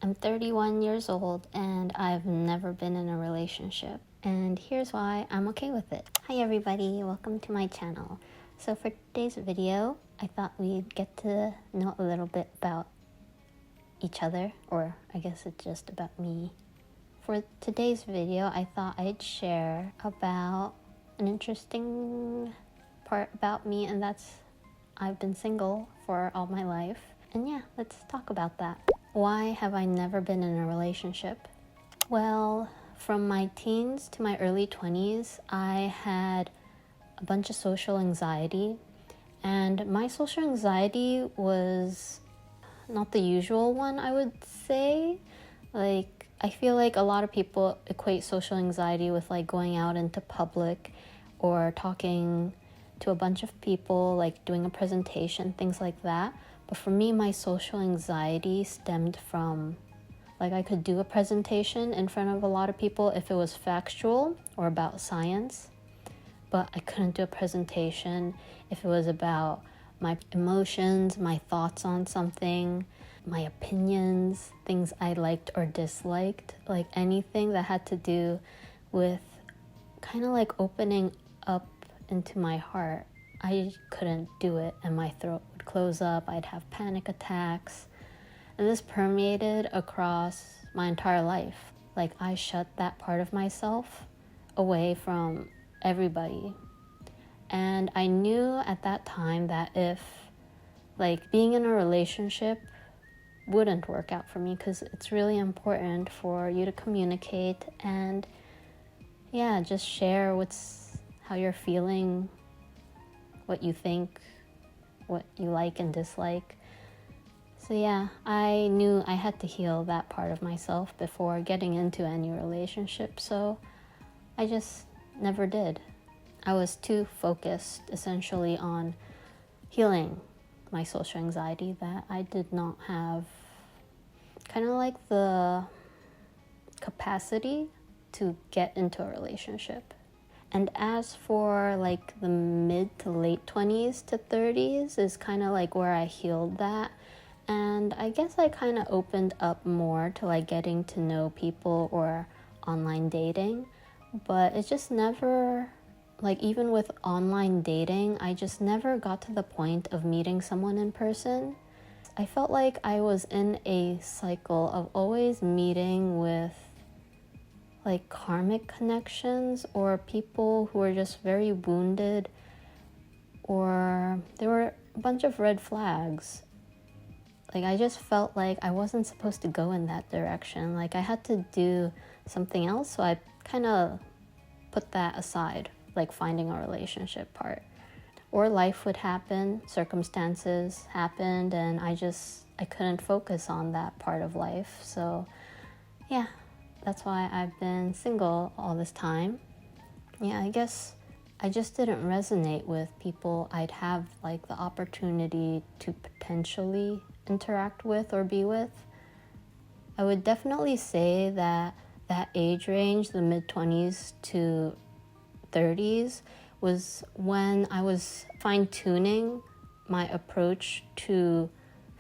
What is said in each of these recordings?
I'm 31 years old and I've never been in a relationship. And here's why I'm okay with it. Hi everybody, welcome to my channel. So for today's video, I thought we'd get to know a little bit about each other, or I guess it's just about me. For today's video, I thought I'd share about an interesting part about me, and that's I've been single for all my life. And yeah, let's talk about that. Why have I never been in a relationship? Well, from my teens to my early 20s, I had a bunch of social anxiety. And my social anxiety was not the usual one, I would say. Like, I feel like a lot of people equate social anxiety with like going out into public or talking to a bunch of people, like doing a presentation, things like that. But for me, my social anxiety stemmed from, like, I could do a presentation in front of a lot of people if it was factual or about science, but I couldn't do a presentation if it was about my emotions, my thoughts on something, my opinions, things I liked or disliked, like anything that had to do with kind of like opening up into my heart. I couldn't do it, and my throat would close up. I'd have panic attacks, and this permeated across my entire life. Like, I shut that part of myself away from everybody. And I knew at that time that if, like, being in a relationship wouldn't work out for me, because it's really important for you to communicate and, yeah, just share how you're feeling, what you think, what you like and dislike. So yeah, I knew I had to heal that part of myself before getting into any relationship, so I just never did. I was too focused essentially on healing my social anxiety that I did not have kind of like the capacity to get into a relationship. And as for like the mid to late 20s to 30s is kind of like where I healed that. And I guess I kind of opened up more to like getting to know people or online dating. But it just never, like, even with online dating, I just never got to the point of meeting someone in person. I felt like I was in a cycle of always meeting with like karmic connections or people who were just very wounded, or there were a bunch of red flags. Like, I just felt like I wasn't supposed to go in that direction. Like, I had to do something else, so I kind of put that aside, like finding a relationship part. Or life would happen, circumstances happened, and I couldn't focus on that part of life. So yeah, that's why I've been single all this time. Yeah, I guess I just didn't resonate with people I'd have like the opportunity to potentially interact with or be with. I would definitely say that age range, the mid-20s to 30s, was when I was fine-tuning my approach to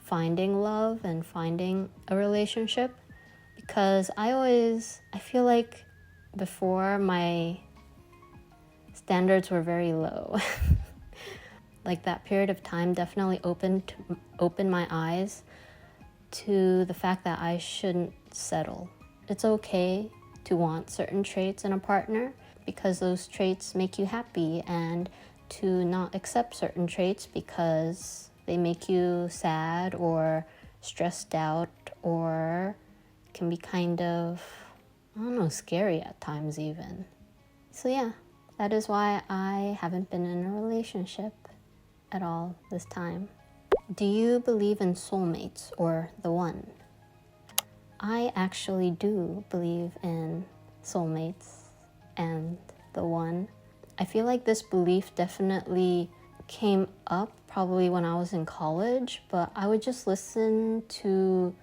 finding love and finding a relationship. Because I feel like before, my standards were very low. Like, that period of time definitely opened my eyes to the fact that I shouldn't settle. It's okay to want certain traits in a partner because those traits make you happy, and to not accept certain traits because they make you sad or stressed out or can be kind of, I don't know, scary at times even. So yeah, that is why I haven't been in a relationship at all this time. Do you believe in soulmates or the one? I actually do believe in soulmates and the one. I feel like this belief definitely came up probably when I was in college, but I would just listen to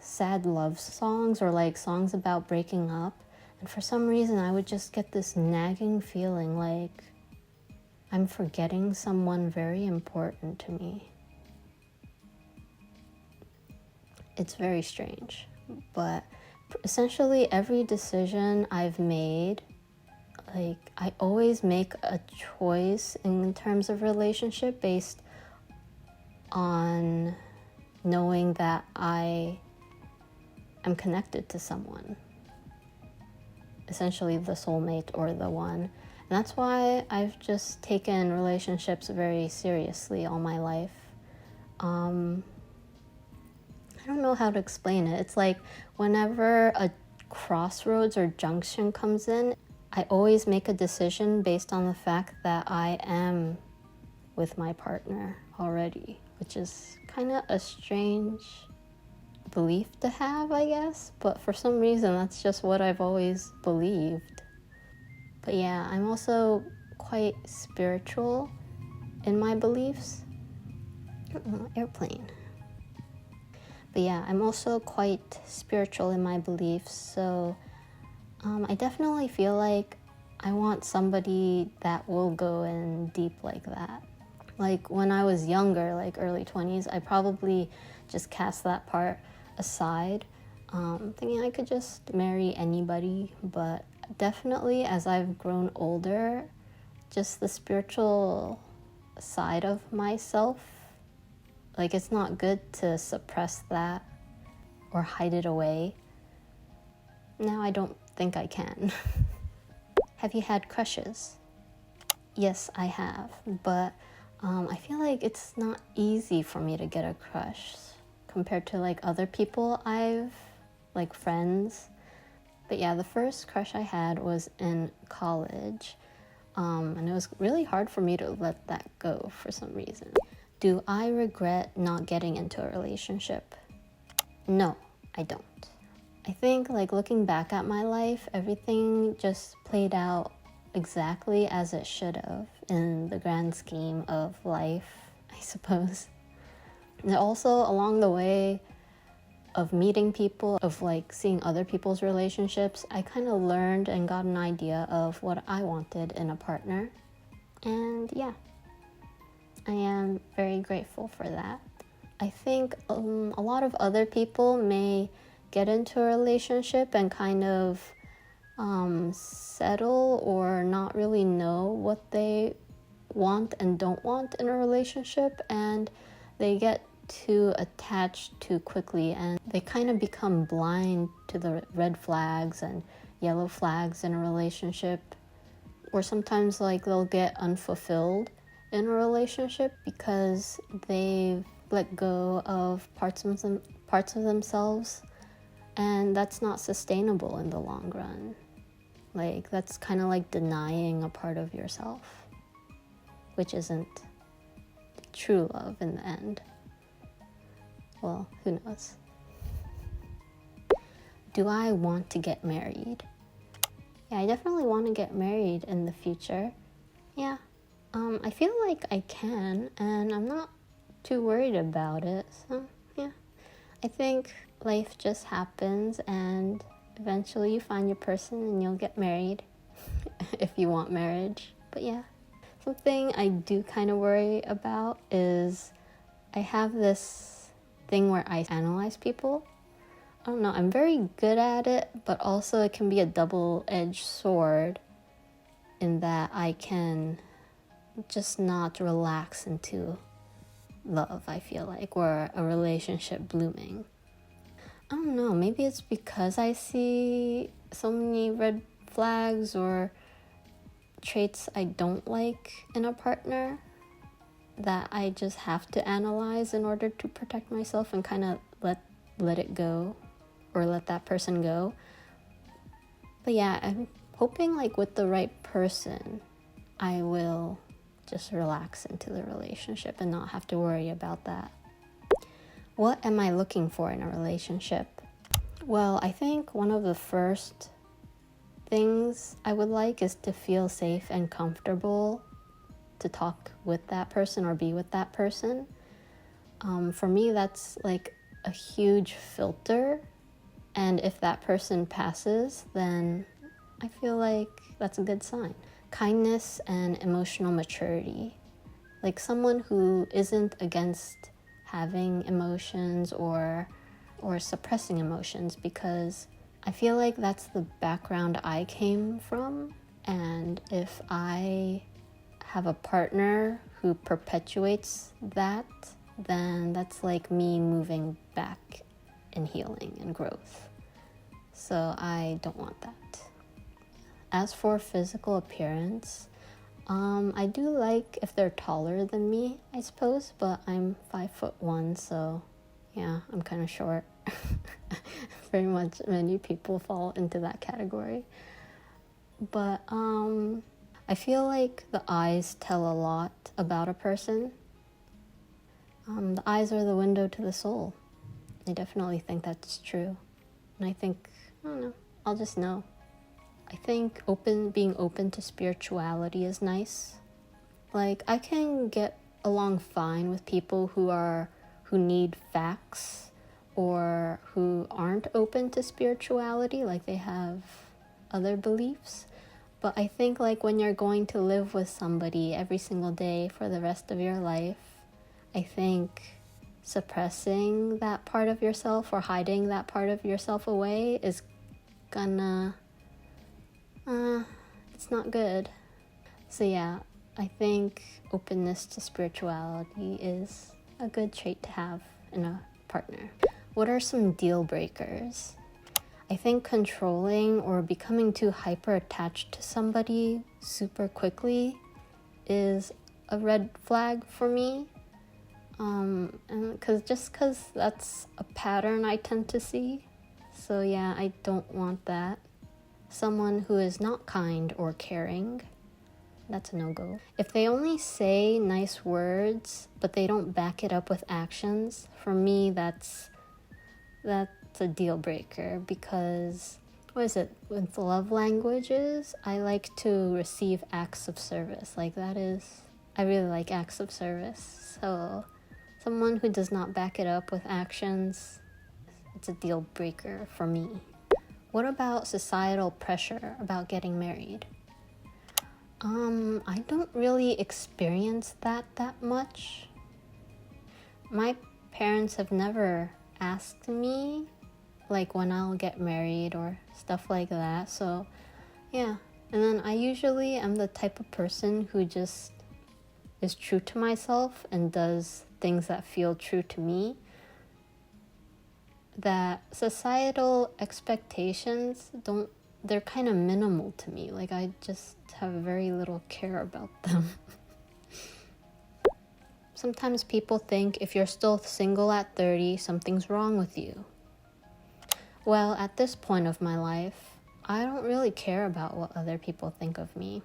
sad love songs or like songs about breaking up, and for some reason I would just get this nagging feeling like I'm forgetting someone very important to me. It's very strange, but essentially every decision I've made, like, I always make a choice in terms of relationship based on knowing that I am connected to someone, essentially the soulmate or the one. And that's why I've just taken relationships very seriously all my life. I don't know how to explain it. It's like whenever a crossroads or junction comes in, I always make a decision based on the fact that I am with my partner already, which is kind of a strange belief to have, I guess, but for some reason that's just what I've always believed. But yeah, I'm also quite spiritual in my beliefs. Airplane. But yeah, I'm also quite spiritual in my beliefs, so I definitely feel like I want somebody that will go in deep like that. Like when I was younger, like early 20s, I probably just cast that part aside, thinking I could just marry anybody. But definitely as I've grown older, just the spiritual side of myself, like it's not good to suppress that or hide it away. Now I don't think I can. Have you had crushes? Yes, I have, but I feel like it's not easy for me to get a crush compared to like other people I've, like friends. But yeah, the first crush I had was in college, and it was really hard for me to let that go for some reason. Do I regret not getting into a relationship? No, I don't. I think like looking back at my life, everything just played out exactly as it should have in the grand scheme of life, I suppose. And also along the way of meeting people, of like seeing other people's relationships, I kind of learned and got an idea of what I wanted in a partner. And yeah, I am very grateful for that. I think a lot of other people may get into a relationship and kind of settle or not really know what they want and don't want in a relationship, and they get too attached too quickly and they kind of become blind to the red flags and yellow flags in a relationship, or sometimes like they'll get unfulfilled in a relationship because they've let go of parts of themselves, and that's not sustainable in the long run. Like that's kind of like denying a part of yourself, which isn't true love in the end. Well, who knows? Do I want to get married? Yeah, I definitely want to get married in the future. Yeah, I feel like I can, and I'm not too worried about it. So yeah, I think life just happens, and eventually you find your person and you'll get married if you want marriage. But yeah, something I do kind of worry about is I have this thing where I analyze people. I don't know, I'm very good at it, but also it can be a double-edged sword in that I can just not relax into love, I feel like, or a relationship blooming. I don't know, maybe it's because I see so many red flags or traits I don't like in a partner that I just have to analyze in order to protect myself and kind of let it go, or let that person go. But yeah, I'm hoping like with the right person, I will just relax into the relationship and not have to worry about that. What am I looking for in a relationship? Well, I think one of the first things I would like is to feel safe and comfortable to talk with that person or be with that person. For me, that's like a huge filter. And if that person passes, then I feel like that's a good sign. Kindness and emotional maturity. Like someone who isn't against having emotions or or suppressing emotions, because I feel like that's the background I came from. And if I have a partner who perpetuates that, then that's like me moving back in healing and growth. So I don't want that. As for physical appearance, I do like if they're taller than me, I suppose, but I'm 5'1", so yeah, I'm kind of short. Very much many people fall into that category. But I feel like the eyes tell a lot about a person. The eyes are the window to the soul. I definitely think that's true. And I think, I don't know, I'll just know. I think being open to spirituality is nice. Like, I can get along fine with people who need facts or who aren't open to spirituality, like they have other beliefs. But I think like when you're going to live with somebody every single day for the rest of your life, I think suppressing that part of yourself or hiding that part of yourself away is gonna it's not good. So yeah, I think openness to spirituality is a good trait to have in a partner. What are some deal breakers? I think controlling or becoming too hyper attached to somebody super quickly is a red flag for me. And because that's a pattern I tend to see. So yeah, I don't want that. Someone who is not kind or caring, that's a no-go. If they only say nice words, but they don't back it up with actions, for me, that's a deal breaker, because, with love languages, I like to receive acts of service. I really like acts of service. So someone who does not back it up with actions, it's a deal breaker for me. What about societal pressure about getting married? I don't really experience that much. My parents have never asked me like when I'll get married or stuff like that. So yeah. And then I usually am the type of person who just is true to myself and does things that feel true to me. That societal expectations they're kind of minimal to me. Like, I just have very little care about them. Sometimes people think if you're still single at 30, something's wrong with you. Well, at this point of my life, I don't really care about what other people think of me.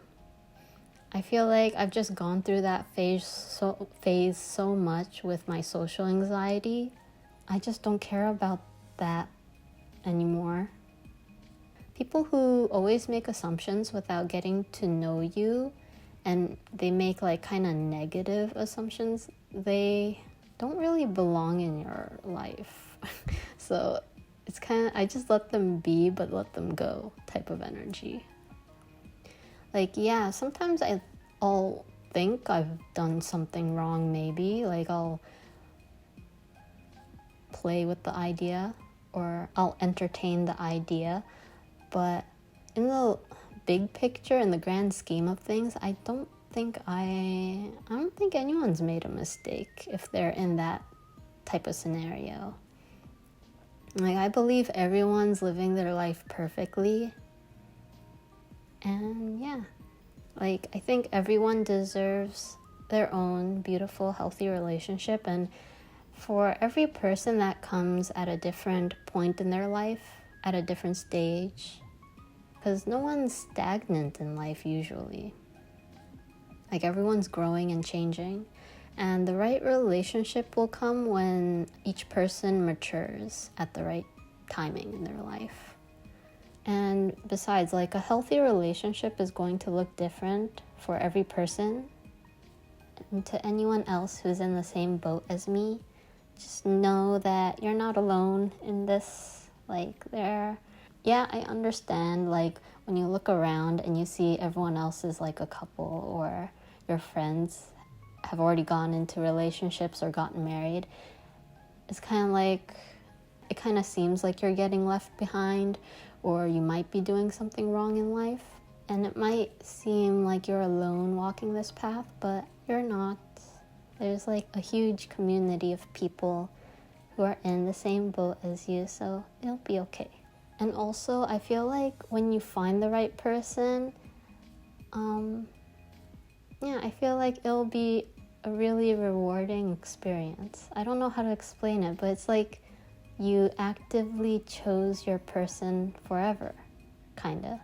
I feel like I've just gone through that phase so much with my social anxiety. I just don't care about that anymore. People who always make assumptions without getting to know you, and they make like kind of negative assumptions, they don't really belong in your life. So it's kind of, I just let them be, but let them go type of energy. Like, yeah, sometimes I'll think I've done something wrong, maybe. Like, I'll play with the idea, or I'll entertain the idea. But in the big picture, in the grand scheme of things, I don't think anyone's made a mistake if they're in that type of scenario. Like, I believe everyone's living their life perfectly. And yeah, like, I think everyone deserves their own beautiful, healthy relationship. And for every person that comes at a different point in their life, at a different stage, because no one's stagnant in life usually. Like, everyone's growing and changing, and the right relationship will come when each person matures at the right timing in their life. And besides, like, a healthy relationship is going to look different for every person. And to anyone else who's in the same boat as me, just know that you're not alone in this. Like, I understand, like, when you look around and you see everyone else is like a couple, or your friends have already gone into relationships or gotten married, it's kind of like, it kind of seems like you're getting left behind, or you might be doing something wrong in life. And it might seem like you're alone walking this path, but you're not. There's like a huge community of people who are in the same boat as you, so it'll be okay. And also, I feel like when you find the right person, I feel like it'll be a really rewarding experience. I don't know how to explain it, but it's like you actively chose your person forever, kinda.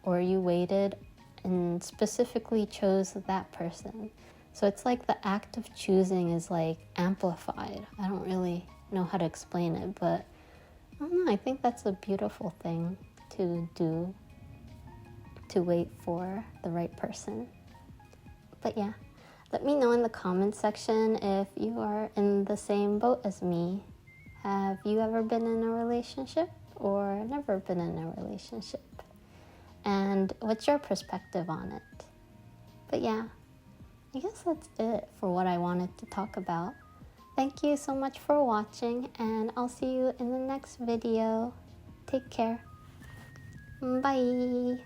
Or you waited and specifically chose that person. So it's like the act of choosing is like amplified. I don't really know how to explain it, but I don't know, I think that's a beautiful thing to do, to wait for the right person. But yeah, let me know in the comments section if you are in the same boat as me. Have you ever been in a relationship or never been in a relationship? And what's your perspective on it? But yeah, I guess that's it for what I wanted to talk about. Thank you so much for watching, and I'll see you in the next video. Take care. Bye.